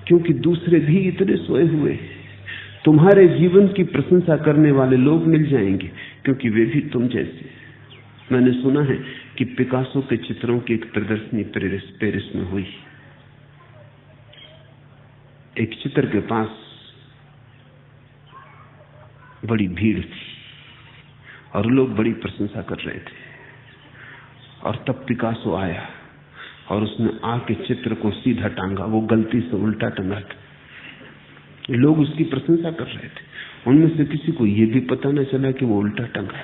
क्योंकि दूसरे भी इतने सोए हुए हैं। तुम्हारे जीवन की प्रशंसा करने वाले लोग मिल जाएंगे, क्योंकि वे भी तुम जैसे। मैंने सुना है कि पिकासो के चित्रों की एक प्रदर्शनी पेरिस में हुई। एक चित्र के पास बड़ी भीड़ थी और लोग बड़ी प्रशंसा कर रहे थे। और तब पिकासो आया और उसने आके चित्र को सीधा टांगा। वो गलती से उल्टा टंगा था। लोग उसकी प्रशंसा कर रहे थे। उनमें से किसी को यह भी पता न चला कि वो उल्टा टंगा।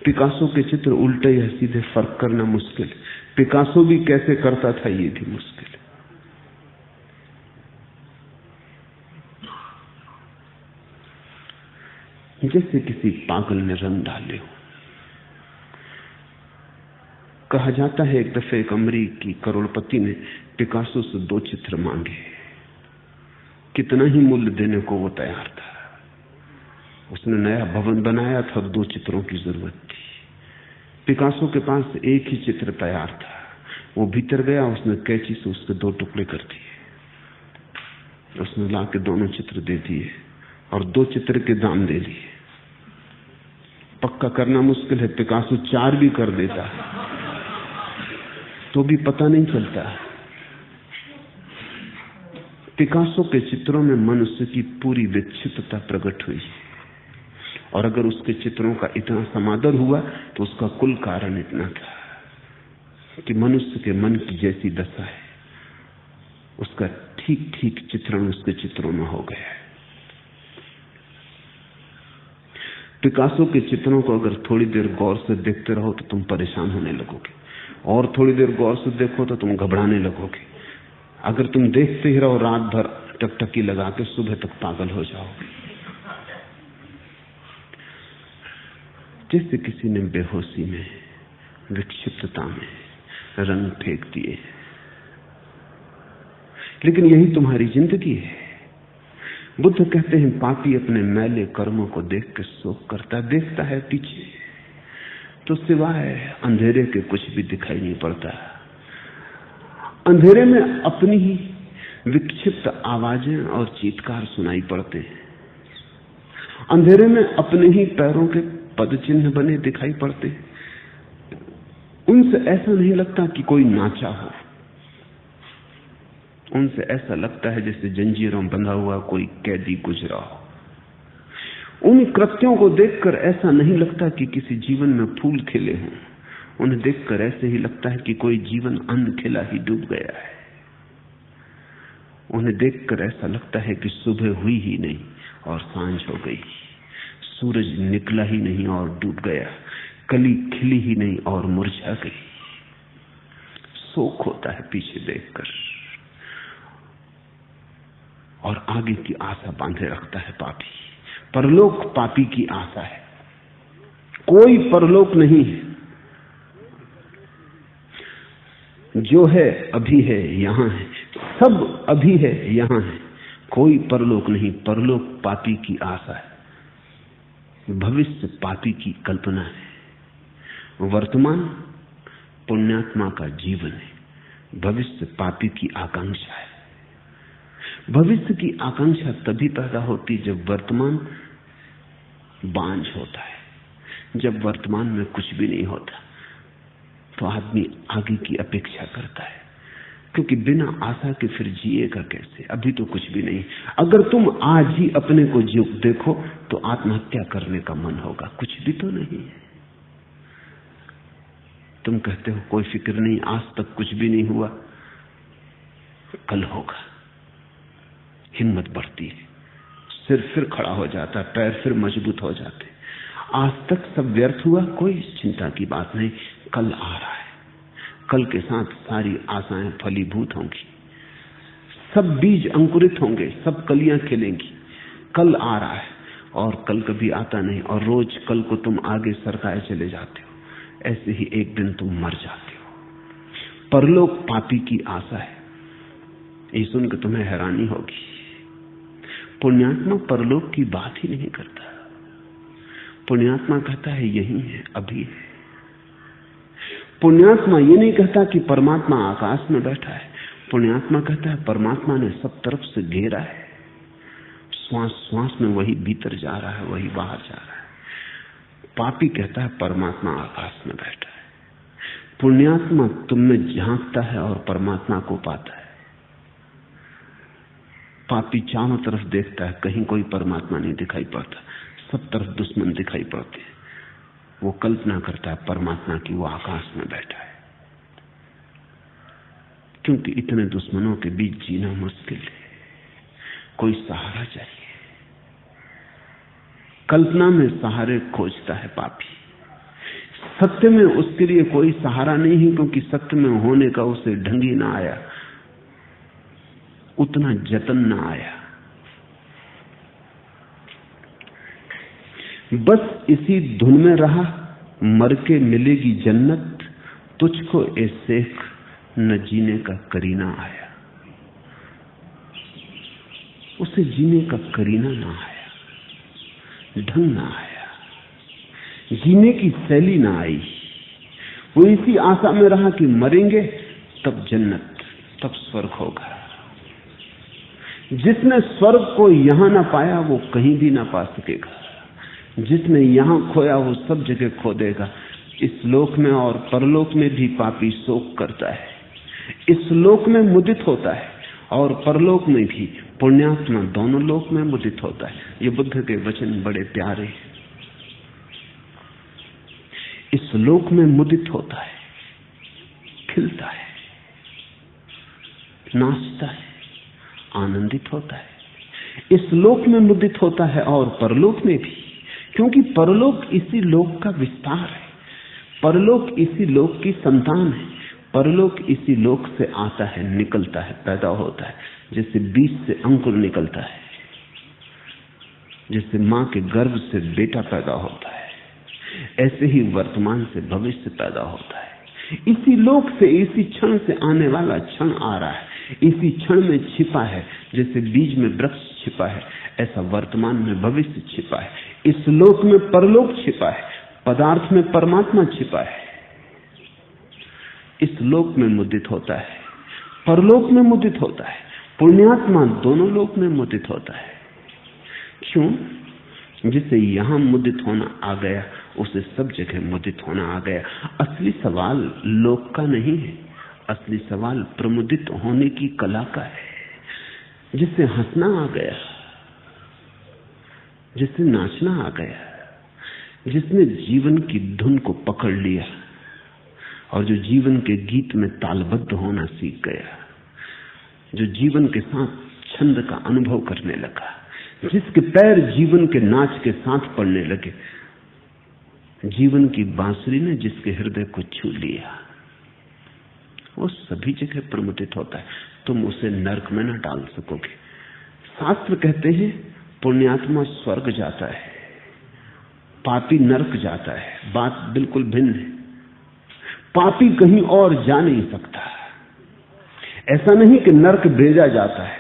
पिकासो के चित्र उल्टे या सीधे फर्क करना मुश्किल है। पिकासो भी कैसे करता था ये भी मुश्किल है। जैसे किसी पागल ने रंग डाले हो। कहा जाता है एक दफे एक अमरीकी करोड़पति ने पिकासो से 2 चित्र मांगे। कितना ही मूल्य देने को वो तैयार था। उसने नया भवन बनाया था, 2 चित्रों की जरूरत थी। पिकासो के पास एक ही चित्र तैयार था। वो भीतर गया, उसने कैंची से उसके 2 टुकड़े कर दिए। उसने लाके दोनों चित्र दे दिए और 2 चित्र के दाम दे लिए। पक्का करना मुश्किल है, पिकासो 4 भी कर देता तो भी पता नहीं चलता। पिकासो के चित्रों में मनुष्य की पूरी विक्षिप्तता प्रकट हुई, और अगर उसके चित्रों का इतना समादर हुआ तो उसका कुल कारण इतना था कि मनुष्य के मन की जैसी दशा है उसका ठीक ठीक चित्रण उसके चित्रों में हो गया है। पिकासो के चित्रों को अगर थोड़ी देर गौर से देखते रहो तो तुम परेशान होने लगोगे, और थोड़ी देर गौर से देखो तो तुम घबराने लगोगे। अगर तुम देखते ही रहो रात भर टकटकी लगा के, सुबह तक पागल हो जाओगे। जैसे किसी ने बेहोशी में, विक्षिप्तता में रंग फेंक दिए। लेकिन यही तुम्हारी जिंदगी है। बुद्ध कहते हैं पापी अपने मैले कर्मों को देख के शोक करता, देखता है पीछे तो सिवाय अंधेरे के कुछ भी दिखाई नहीं पड़ता। अंधेरे में अपनी ही विक्षिप्त आवाजें और चीत्कार सुनाई पड़ते हैं। अंधेरे में अपने ही पैरों के पद चिन्ह बने दिखाई पड़ते हैं। उनसे ऐसा नहीं लगता कि कोई नाचा हो। उनसे ऐसा लगता है जैसे जंजीरों बंधा हुआ कोई कैदी गुजरा हो। उन कृत्यों को देखकर ऐसा नहीं लगता कि किसी जीवन में फूल खिले हों। उन्हें देखकर ऐसे ही लगता है कि कोई जीवन अन्न खिला ही डूब गया है। उन्हें देखकर ऐसा लगता है कि सुबह हुई ही नहीं और सांझ हो गई, सूरज निकला ही नहीं और डूब गया, कली खिली ही नहीं और मुरझा गई। शोक होता है पीछे देखकर, और आगे की आशा बांधे रखता है पापी। परलोक पापी की आशा है, कोई परलोक नहीं है। जो है अभी है, यहां है, सब अभी है, यहां है, कोई परलोक नहीं। परलोक पापी की आशा है, भविष्य पापी की कल्पना है, वर्तमान पुण्यात्मा का जीवन है, भविष्य पापी की आकांक्षा है। भविष्य की आकांक्षा तभी पैदा होती जब वर्तमान बांझ होता है, जब वर्तमान में कुछ भी नहीं होता तो आदमी आगे की अपेक्षा करता है, क्योंकि बिना आशा के फिर जिएगा कैसे? अभी तो कुछ भी नहीं। अगर तुम आज ही अपने को देखो तो आत्महत्या करने का मन होगा, कुछ भी तो नहीं है। तुम कहते हो कोई फिक्र नहीं, आज तक कुछ भी नहीं हुआ, कल होगा। हिम्मत बढ़ती है, सिर फिर खड़ा हो जाता, पैर फिर मजबूत हो जाते। आज तक सब व्यर्थ हुआ, कोई चिंता की बात नहीं, कल आ रहा है। कल के साथ सारी आशाएं फलीभूत होंगी, सब बीज अंकुरित होंगे, सब कलियां खिलेंगी। कल आ रहा है और कल कभी आता नहीं, और रोज कल को तुम आगे सरकाए चले जाते हो। ऐसे ही एक दिन तुम मर जाते हो। परलोक पापी की आशा है। ये सुनकर तुम्हें हैरानी होगी, पुण्यात्मा परलोक की बात ही नहीं करता। पुण्यात्मा कहता है यही है, अभी है। पुण्यात्मा ये नहीं कहता कि परमात्मा आकाश में बैठा है। पुण्यात्मा कहता है परमात्मा ने सब तरफ से घेरा है, श्वास श्वास में वही भीतर जा रहा है, वही बाहर जा रहा है। पापी कहता है परमात्मा आकाश में बैठा है। पुण्यात्मा तुम में झांकता है और परमात्मा को पाता है। पापी चारों तरफ देखता है, कहीं कोई परमात्मा नहीं दिखाई पड़ता, सब तरफ दुश्मन दिखाई पड़ते हैं। वो कल्पना करता है परमात्मा की वो आकाश में बैठा है, क्योंकि इतने दुश्मनों के बीच जीना मुश्किल है, कोई सहारा चाहिए। कल्पना में सहारे खोजता है पापी, सत्य में उसके लिए कोई सहारा नहीं है, क्योंकि सत्य में होने का उसे ढंग ही ना आया, उतना जतन ना आया। बस इसी धुन में रहा, मर के मिलेगी जन्नत, तुझको ए शेख न जीने का करीना आया। उसे जीने का करीना ना आया, ढंग ना आया, जीने की शैली ना आई। वो इसी आशा में रहा कि मरेंगे तब जन्नत, तब स्वर्ग होगा। जिसने स्वर्ग को यहां ना पाया वो कहीं भी ना पा सकेगा। जिसने यहां खोया वो सब जगह खो देगा। इस लोक में और परलोक में भी पापी शोक करता है, इस लोक में मुदित होता है और परलोक में भी। पुण्यात्मा दोनों लोक में मुदित होता है। ये बुद्ध के वचन बड़े प्यारे। इस लोक में मुदित होता है, खिलता है, नाचता है, आनंदित होता है। इस लोक में मुदित होता है और परलोक में भी, क्योंकि परलोक इसी लोक का विस्तार है, परलोक इसी लोक की संतान है, परलोक इसी लोक से आता है, निकलता है, पैदा होता है। जैसे बीज से अंकुर निकलता है, जैसे मां के गर्भ से बेटा पैदा होता है, ऐसे ही वर्तमान से भविष्य पैदा होता है। इसी लोक से, इसी क्षण से आने वाला क्षण आ रहा है, इसी क्षण में छिपा है। जैसे बीज में वृक्ष छिपा है, ऐसा वर्तमान में भविष्य छिपा है। इस लोक में परलोक छिपा है, पदार्थ में परमात्मा छिपा है। इस लोक में मुदित होता है, परलोक में मुदित होता है। पुण्यात्मा दोनों लोक में मुदित होता है। क्यों? जिसे यहां मुदित होना आ गया, उसे सब जगह मुदित होना आ गया। असली सवाल लोक का नहीं है, असली सवाल प्रमुदित होने की कला का है। जिसे हंसना आ गया, जिसे नाचना आ गया, जिसने जीवन की धुन को पकड़ लिया और जो जीवन के गीत में तालबद्ध होना सीख गया, जो जीवन के साथ छंद का अनुभव करने लगा, जिसके पैर जीवन के नाच के साथ पड़ने लगे, जीवन की बांसुरी ने जिसके हृदय को छू लिया, वो सभी जगह प्रमुदित होता है। तुम उसे नरक में न डाल सकोगे। शास्त्र कहते हैं पुण्यात्मा स्वर्ग जाता है, पापी नरक जाता है। बात बिल्कुल भिन्न है। पापी कहीं और जा नहीं सकता। ऐसा नहीं कि नरक भेजा जाता है,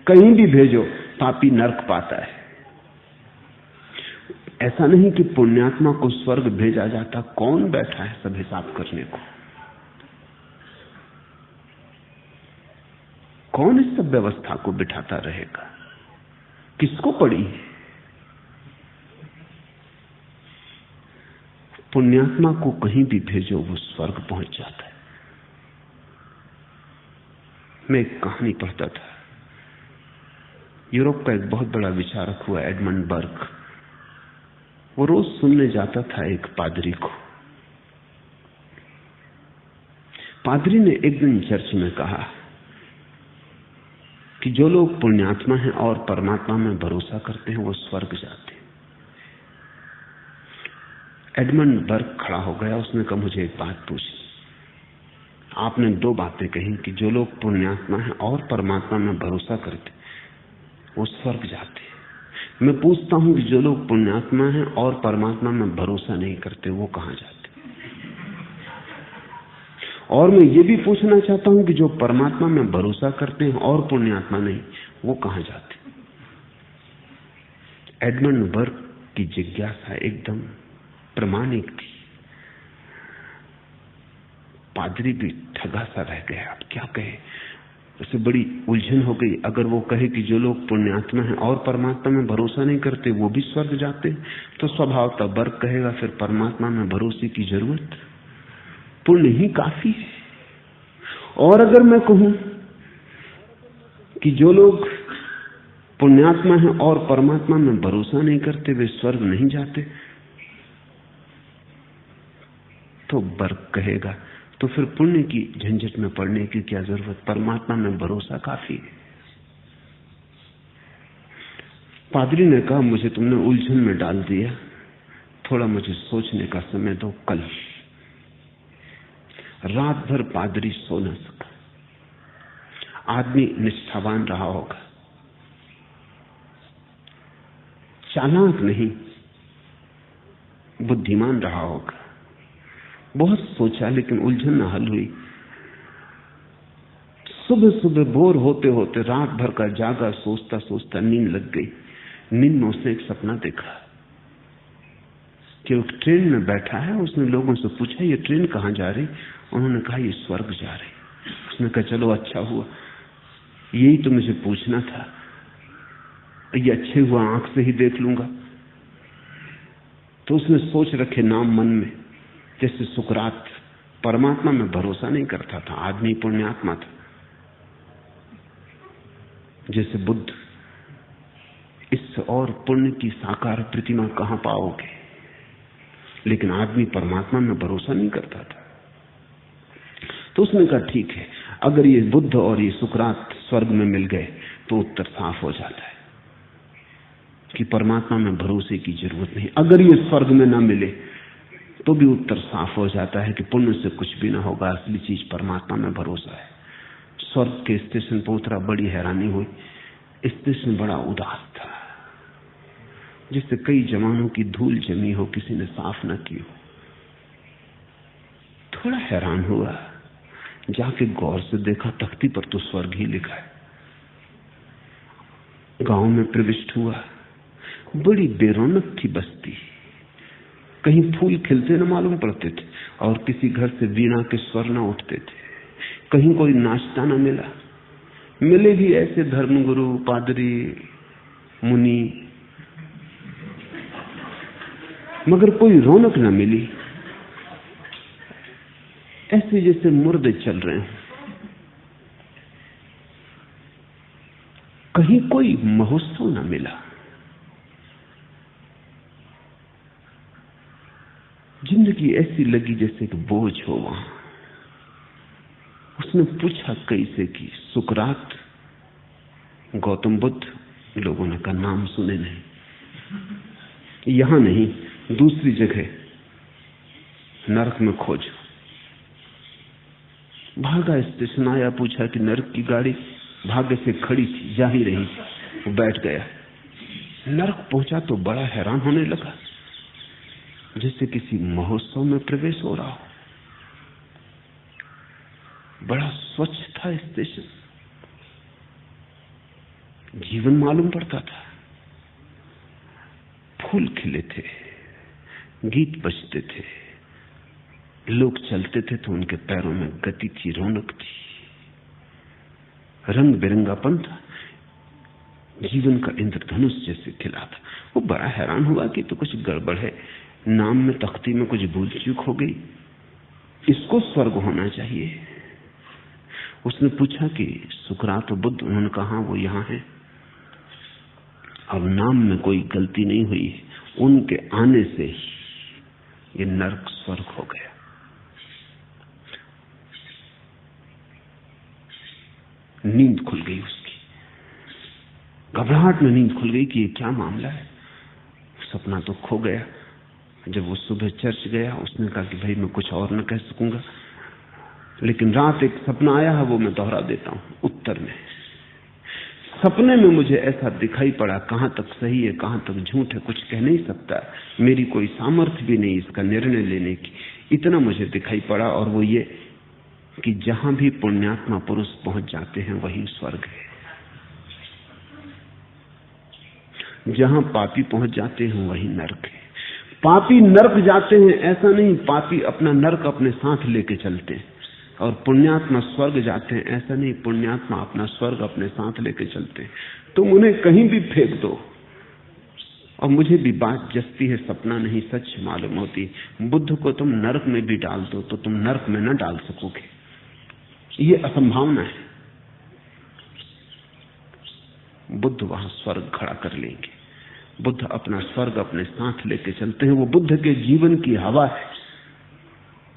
कहीं भी भेजो पापी नरक पाता है। ऐसा नहीं कि पुण्यात्मा को स्वर्ग भेजा जाता। कौन बैठा है सब हिसाब करने को? कौन इस सब व्यवस्था को बिठाता रहेगा? किसको पड़ी है? पुण्यात्मा को कहीं भी भेजो वो स्वर्ग पहुंच जाता है। मैं एक कहानी पढ़ता था। यूरोप का एक बहुत बड़ा विचारक हुआ एडमंड बर्ग। वो रोज सुनने जाता था एक पादरी को। पादरी ने एक दिन चर्च में कहा कि जो लोग पुण्यात्मा हैं और परमात्मा में भरोसा करते हैं वो स्वर्ग जाते हैं। एडमंड बर्ग खड़ा हो गया। उसने कहा मुझे एक बात पूछी। आपने दो बातें कही कि जो लोग पुण्यात्मा हैं और परमात्मा में भरोसा करते वो स्वर्ग जाते हैं। मैं पूछता हूं कि जो लोग पुण्यात्मा हैं और परमात्मा में भरोसा नहीं करते वो कहां जाते? और मैं ये भी पूछना चाहता हूं कि जो परमात्मा में भरोसा करते हैं और पुण्यात्मा नहीं वो कहां जाते? एडमंड बर्ग की जिज्ञासा एकदम प्रमाणिक थी। पादरी भी ठगा सा रह गया। अब क्या कहे? उसे बड़ी उलझन हो गई। अगर वो कहे कि जो लोग पुण्यात्मा हैं और परमात्मा में भरोसा नहीं करते वो भी स्वर्ग जाते, तो स्वभावतः वर्ग कहेगा फिर परमात्मा में भरोसे की जरूरत, पुण्य ही काफी है। और अगर मैं कहूं कि जो लोग पुण्यात्मा हैं और परमात्मा में भरोसा नहीं करते वे स्वर्ग नहीं जाते, तो वर्ग कहेगा तो फिर पुण्य की झंझट में पड़ने की क्या जरूरत, परमात्मा में भरोसा काफी है। पादरी ने कहा मुझे तुमने उलझन में डाल दिया, थोड़ा मुझे सोचने का समय दो। कल रात भर पादरी सो न सका। आदमी निष्ठावान रहा होगा, चालाक नहीं, बुद्धिमान रहा होगा। बहुत सोचा लेकिन उलझन न हल हुई। सुबह सुबह बोर होते होते रात भर का जागा सोचता सोचता नींद लग गई। नींद में उसने एक सपना देखा कि एक ट्रेन में बैठा है। उसने लोगों से पूछा ये ट्रेन कहां जा रही? उन्होंने कहा ये स्वर्ग जा रही। उसने कहा चलो अच्छा हुआ, यही तो मुझे पूछना था, ये अच्छे हुआ आंख से ही देख लूंगा। तो उसने सोच रखे नाम मन में, जैसे सुकरात परमात्मा में भरोसा नहीं करता था, आदमी पुण्यात्मा था। जैसे बुद्ध, इससे और पुण्य की साकार प्रतिमा कहां पाओगे? लेकिन आदमी परमात्मा में भरोसा नहीं करता था। तो उसने कहा ठीक है, अगर ये बुद्ध और ये सुकरात स्वर्ग में मिल गए तो उत्तर साफ हो जाता है कि परमात्मा में भरोसे की जरूरत नहीं। अगर ये स्वर्ग में ना मिले तो भी उत्तर साफ हो जाता है कि पुण्य से कुछ भी ना होगा, असली चीज परमात्मा में भरोसा है। स्वर्ग के स्टेशन पर उतरा, बड़ी हैरानी हुई। स्टेशन बड़ा उदास था, जिससे कई जमानों की धूल जमी हो, किसी ने साफ न की हो। थोड़ा हैरान हुआ, जाके गौर से देखा, तख्ती पर तो स्वर्ग ही लिखा है। गांव में प्रविष्ट हुआ, बड़ी बेरौनक थी बस्ती। कहीं फूल खिलते न मालूम पड़ते थे और किसी घर से वीणा के स्वर न उठते थे। कहीं कोई नाचता न मिला। मिले भी ऐसे धर्मगुरु, पादरी, मुनि, मगर कोई रौनक न मिली। ऐसे जैसे मुर्दे चल रहे हैं। कहीं कोई महोत्सव न मिला। जिंदगी ऐसी लगी जैसे कि बोझ हो वहां। उसने पूछा कैसे कि सुकरात, गौतम बुद्ध, लोगों ने कहा नाम सुने नहीं। यहां नहीं, दूसरी जगह नरक में खोजो। भागा स्टेशन आया, पूछा कि नरक की गाड़ी भाग्य से खड़ी थी, जा ही रही थी। वो बैठ गया। नरक पहुंचा तो बड़ा हैरान होने लगा, जैसे किसी महोत्सव में प्रवेश हो रहा हो। बड़ा स्वच्छ था स्टेशन, जीवन मालूम पड़ता था। फूल खिले थे, गीत बजते थे, लोग चलते थे तो उनके पैरों में गति थी, रौनक थी, रंग बिरंगापन था, जीवन का इंद्रधनुष जैसे खिला था। वो बड़ा हैरान हुआ कि तो कुछ गड़बड़ है, नाम में तख्ती में कुछ भूल चूक हो गई, इसको स्वर्ग होना चाहिए। उसने पूछा कि सुकरात और बुद्ध, उन्होंने कहा वो यहां है। अब नाम में कोई गलती नहीं हुई, उनके आने से ही ये नरक स्वर्ग हो गया। नींद खुल गई उसकी, घबराहट में नींद खुल गई कि ये क्या मामला है। सपना तो खो गया। जब वो सुबह चर्च गया, उसने कहा कि भाई मैं कुछ और न कह सकूंगा, लेकिन रात एक सपना आया है, वो मैं दोहरा देता हूं। उत्तर में सपने में मुझे ऐसा दिखाई पड़ा, कहां तक सही है कहां तक झूठ है कुछ कह नहीं सकता, मेरी कोई सामर्थ्य भी नहीं इसका निर्णय लेने की। इतना मुझे दिखाई पड़ा, और वो ये कि जहां भी पुण्यात्मा पुरुष पहुंच जाते हैं वही स्वर्ग है, जहां पापी पहुंच जाते हैं वही नरक है। पापी नरक जाते हैं ऐसा नहीं, पापी अपना नरक अपने साथ लेके चलते हैं। और पुण्यात्मा स्वर्ग जाते हैं, ऐसा नहीं। पुण्यात्मा अपना स्वर्ग अपने साथ लेके चलते हैं। तुम उन्हें कहीं भी फेंक दो। और मुझे भी बात जचती है, सपना नहीं सच मालूम होती। बुद्ध को तुम नरक में भी डाल दो तो तुम नरक में न डाल सकोगे, ये असंभावना है। बुद्ध वहां स्वर्ग खड़ा कर लेंगे। बुद्ध अपना स्वर्ग अपने साथ लेके चलते हैं। वो बुद्ध के जीवन की हवा है,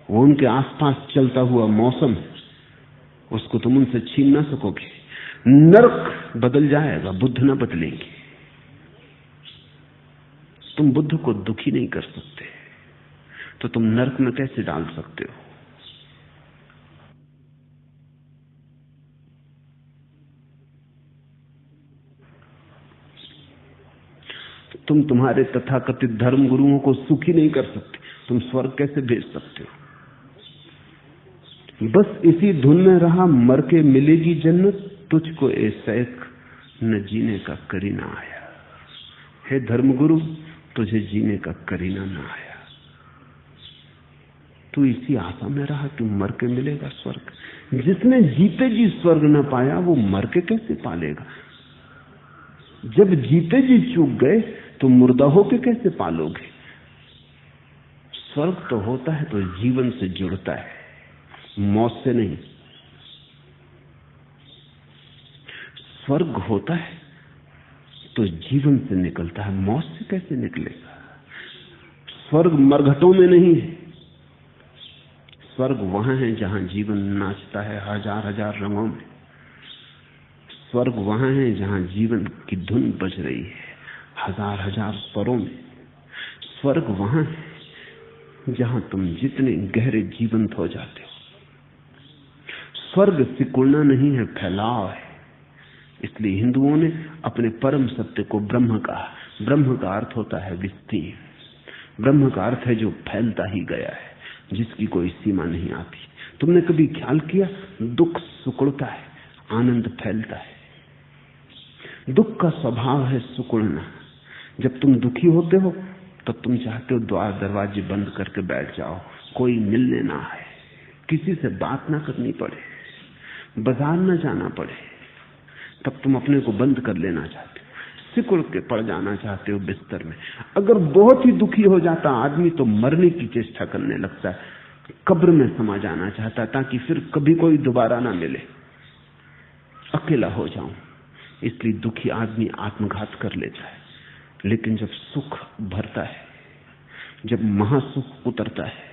वो उनके आसपास चलता हुआ मौसम है, उसको तुम उनसे छीन ना सकोगे। नरक बदल जाएगा, बुद्ध ना बदलेंगे। तुम बुद्ध को दुखी नहीं कर सकते, तो तुम नरक में कैसे डाल सकते हो? तुम तुम्हारे तथाकथित धर्म गुरुओं को सुखी नहीं कर सकते, तुम स्वर्ग कैसे भेज सकते हो? बस इसी धुन में रहा, मर के मिलेगी जन्नत, तुझको ए सैक न जीने का करीना आया। हे धर्मगुरु, तुझे जीने का करीना न आया। तू इसी आशा में रहा, तू मर के मिलेगा स्वर्ग। जिसने जीते जी स्वर्ग न पाया, वो मर के कैसे पालेगा? जब जीते जी चूक गए तो मुर्दा होके कैसे पालोगे? स्वर्ग तो होता है तो जीवन से जुड़ता है, मौत से नहीं। स्वर्ग होता है तो जीवन से निकलता है, मौत से कैसे निकलेगा? स्वर्ग मरघटों में नहीं है। स्वर्ग वहां है जहां जीवन नाचता है हजार हजार रंगों में। स्वर्ग वहां है जहां जीवन की धुन बज रही है हजार हजार स्वरों में। स्वर्ग वहां है जहां तुम जितने गहरे जीवंत हो जाते हो। स्वर्ग सिकुड़ना नहीं है, फैलाव है। इसलिए हिंदुओं ने अपने परम सत्य को ब्रह्म कहा। ब्रह्म का अर्थ होता है विस्तीर्ण। ब्रह्म का अर्थ है जो फैलता ही गया है, जिसकी कोई सीमा नहीं आती। तुमने कभी ख्याल किया, दुख सिकुड़ता है, आनंद फैलता है। दुख का स्वभाव है सिकुड़ना। जब तुम दुखी होते हो तब तुम चाहते हो द्वार दरवाजे बंद करके बैठ जाओ, कोई मिलने ना आए, किसी से बात ना करनी पड़े, बाजार ना जाना पड़े। तब तुम अपने को बंद कर लेना चाहते हो, सिकुड़ के पड़ जाना चाहते हो बिस्तर में। अगर बहुत ही दुखी हो जाता आदमी तो मरने की चेष्टा करने लगता है, कब्र में समा जाना चाहता है ताकि फिर कभी कोई दोबारा ना मिले, अकेला हो जाऊं। इसलिए दुखी आदमी आत्मघात कर लेता है। लेकिन जब सुख भरता है, जब महासुख उतरता है,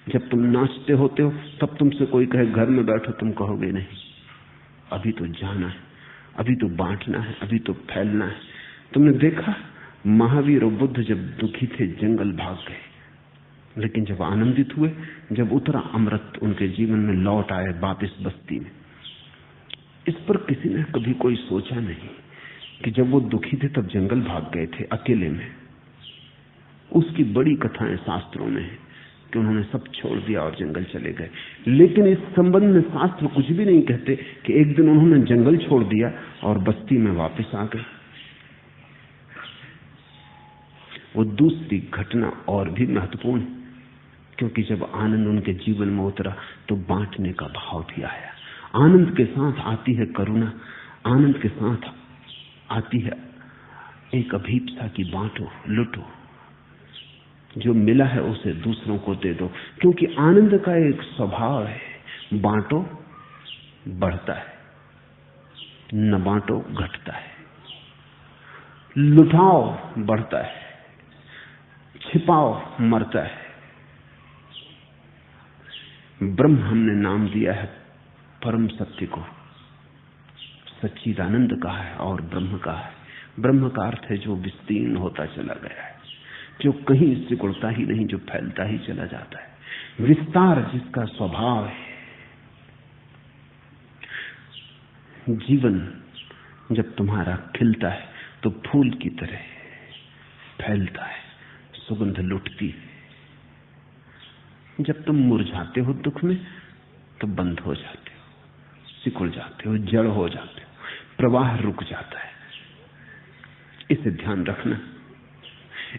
जब तुम नाचते होते हो, तब तुमसे कोई कहे घर में बैठो, तुम कहोगे नहीं, अभी तो जाना है, अभी तो बांटना है, अभी तो फैलना है। तुमने देखा महावीर और बुद्ध जब दुखी थे जंगल भाग गए, लेकिन जब आनंदित हुए, जब उतरा अमृत उनके जीवन में, लौट आए वापिस बस्ती में। इस पर किसी ने कभी कोई सोचा नहीं कि जब वो दुखी थे तब जंगल भाग गए थे अकेले में। उसकी बड़ी कथाएं शास्त्रों में है कि उन्होंने सब छोड़ दिया और जंगल चले गए। लेकिन इस संबंध में शास्त्र कुछ भी नहीं कहते कि एक दिन उन्होंने जंगल छोड़ दिया और बस्ती में वापस आ गए। वो दूसरी घटना और भी महत्वपूर्ण है, क्योंकि जब आनंद उनके जीवन में उतरा तो बांटने का भाव भी आया। आनंद के साथ आती है करुणा, आनंद के साथ आती है एक अभीपसा की बांटो, लुटो, जो मिला है उसे दूसरों को दे दो। क्योंकि आनंद का एक स्वभाव है, बांटो बढ़ता है, न बांटो घटता है, लुटाओ बढ़ता है, छिपाओ मरता है। ब्रह्म हमने नाम दिया है परम सत्य को, सच्चिदानंद कहा है और ब्रह्म कहा है। ब्रह्म का अर्थ है जो विस्तीर्ण होता चला गया है, जो कहीं सिकुड़ता ही नहीं, जो फैलता ही चला जाता है, विस्तार जिसका स्वभाव है। जीवन जब तुम्हारा खिलता है तो फूल की तरह फैलता है, सुगंध लुटती है। जब तुम मुरझाते हो दुख में तो बंद हो जाते हो, सिकुड़ जाते हो, जड़ हो जाते हो, प्रवाह रुक जाता है। इसे ध्यान रखना।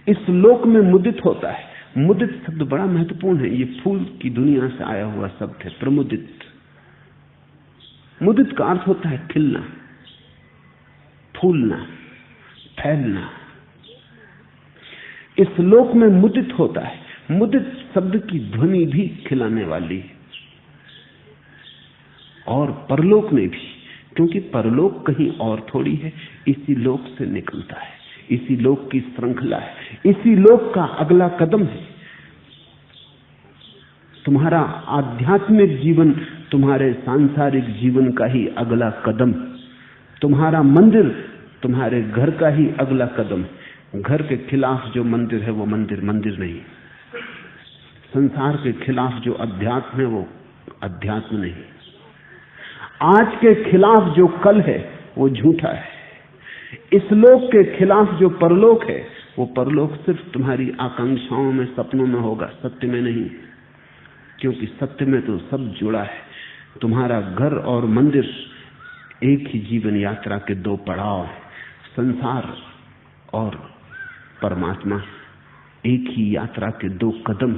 इस लोक में मुदित होता है, मुदित शब्द बड़ा महत्वपूर्ण है। ये फूल की दुनिया से आया हुआ शब्द है, प्रमुदित। मुदित का अर्थ होता है खिलना, फूलना, फैलना। इस लोक में मुदित होता है। मुदित शब्द की ध्वनि भी खिलाने वाली है, और परलोक में भी, क्योंकि परलोक कहीं और थोड़ी है, इसी लोक से निकलता है, इसी लोक की श्रृंखला है, इसी लोक का अगला कदम है। तुम्हारा आध्यात्मिक जीवन तुम्हारे सांसारिक जीवन का ही अगला कदम, तुम्हारा मंदिर तुम्हारे घर का ही अगला कदम। घर के खिलाफ जो मंदिर है वो मंदिर मंदिर नहीं, संसार के खिलाफ जो अध्यात्म है वो अध्यात्म नहीं, आज के खिलाफ जो कल है वो झूठा है, इस लोक के खिलाफ जो परलोक है वो परलोक सिर्फ तुम्हारी आकांक्षाओं में, सपनों में होगा, सत्य में नहीं। क्योंकि सत्य में तो सब जुड़ा है। तुम्हारा घर और मंदिर एक ही जीवन यात्रा के दो पड़ाव है, संसार और परमात्मा एक ही यात्रा के दो कदम।